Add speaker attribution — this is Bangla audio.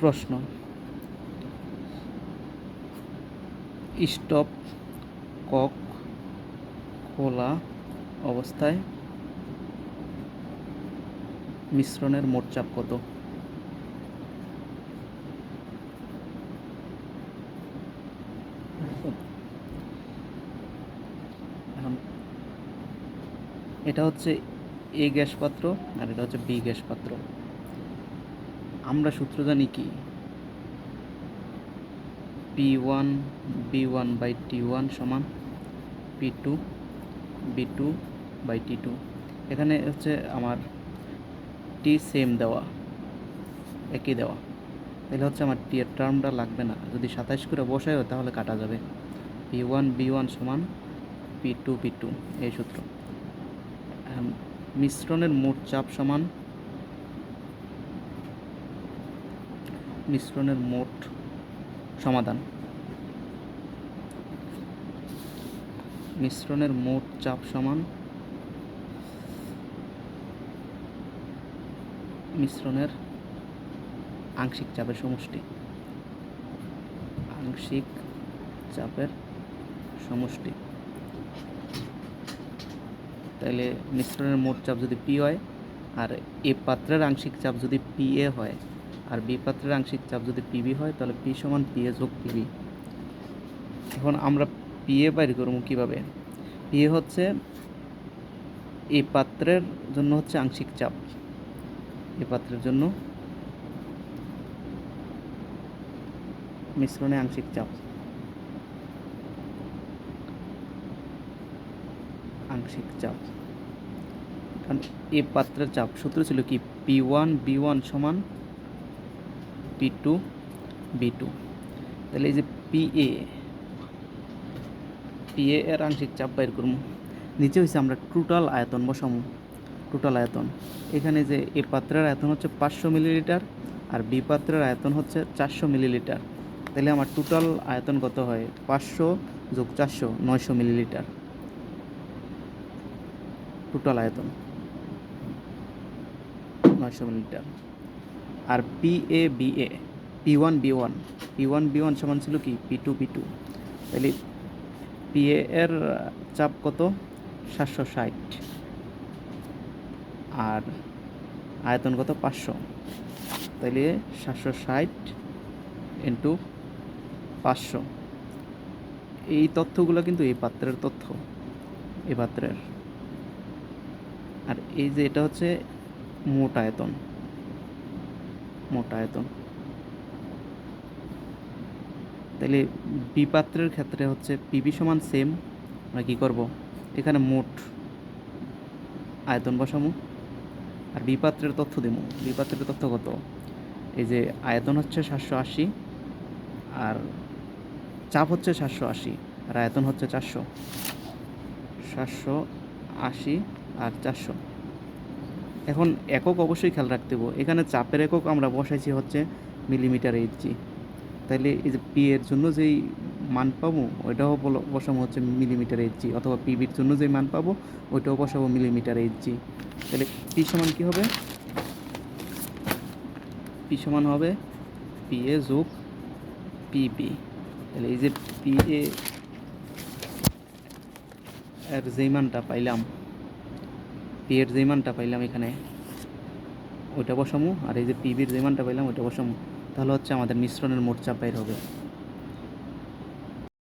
Speaker 1: প্রশ্ন, স্টপ কক খোলা অবস্থায় মিশ্রণের মোট চাপ কত? এখন এটা হচ্ছে এ গ্যাস পাত্র আর এটা হচ্ছে বি গ্যাস পাত্র। আমরা সূত্র জানি কি, P1 B1 বাই T1 সমান P2 B2 বাই T2। এখানে হচ্ছে আমার টি সেম দেওয়া, একই দেওয়া, তাহলে হচ্ছে আমার টি এর টার্মটা লাগবে না। যদি 27 করে বসায় তাহলে কাটা যাবে। P1 B1 সমান P2 B2, এই সূত্র। মিশ্রণের মোট চাপ সমান মিশ্রণের মোট সমাধান। মিশ্রণের মোট চাপ সমান মিশ্রণের আংশিক চাপের সমষ্টি। আংশিক চাপের সমষ্টি। তাহলে মিশ্রণের মোট চাপ যদি পি হয়, আর এ পাত্রের আংশিক চাপ যদি পি এ হয়, আর বি পাত্রের আংশিক চাপ যদি পিবি হয়, তাহলে পি সমান পি এ যোগ পিবি। এখন আমরা পি এ বাইর করবো কীভাবে? পি এ হচ্ছে এই পাত্রের জন্য হচ্ছে আংশিক চাপ, এই পাত্রের জন্য মিশ্রণে আংশিক চাপ, আংশিক চাপ। কারণ এই পাত্রের চাপ সূত্র ছিল কি, P1 B1 সমান P2 B2। তাহলে এই যে PA এর আংশিক চাপ বাইর করবো। নিচে হয়েছে আমরা টোটাল আয়তন বসাবো, টোটাল আয়তন। এখানে যে এ পাত্রের আয়তন হচ্ছে 500 মিলিলিটার আর বি পাত্রের আয়তন হচ্ছে 400 মিলিলিটার। তাহলে আমার টোটাল আয়তন কত হয়? 500 যোগ 400 900 মিলিলিটার টোটাল আয়তন, 900 মিলিলিটার। আর PA P1 B1 সমান ছিল কি, P2 B2। তাহলে PA এর চাপ কত? 760, আর আয়তন কত? 500। তাহলে 760 ইন্টু 500। এই তথ্যগুলো কিন্তু এই পাত্রের তথ্য, এই পাত্রের। আর এই যে এটা হচ্ছে মোট আয়তন, মোট আয়তন। তাহলে বি পাত্রের ক্ষেত্রে হচ্ছে পিবি সমান সেম। আমরা কী করব? এখানে মোট আয়তন বসাবো আর বি পাত্রের তথ্য দেবো। বি পাত্রের তথ্য কত? এই যে আয়তন হচ্ছে 780 আর চাপ হচ্ছে 780 আর আয়তন হচ্ছে 400। 780 আর 400। এখন একক অবশ্যই খেয়াল রাখতে হবে। এখানে চাপের একক আমরা বসাইছি হচ্ছে মিলিমিটার এইচজি। তাইলে এই যে পি এর জন্য যেই মান পাবো ওইটাও বসাবো হচ্ছে মিলিমিটার এইচজি, অথবা পিবির জন্য যেই মান পাবো ওইটাও বসাবো মিলিমিটার এইচজি। তাহলে পি সমান কী হবে? পি সমান হবে পি এ যোগ পিবি। তাহলে এই যে পি এর যেই মানটা পাইলাম, পি এর যেই মানটা পাইলাম এখানে ওইটা বসামো, আর এই যে পিবির যে মানটা পাইলাম ওইটা বসামো। তাহলে হচ্ছে আমাদের মিশ্রণের মোট চাপ বের হবে।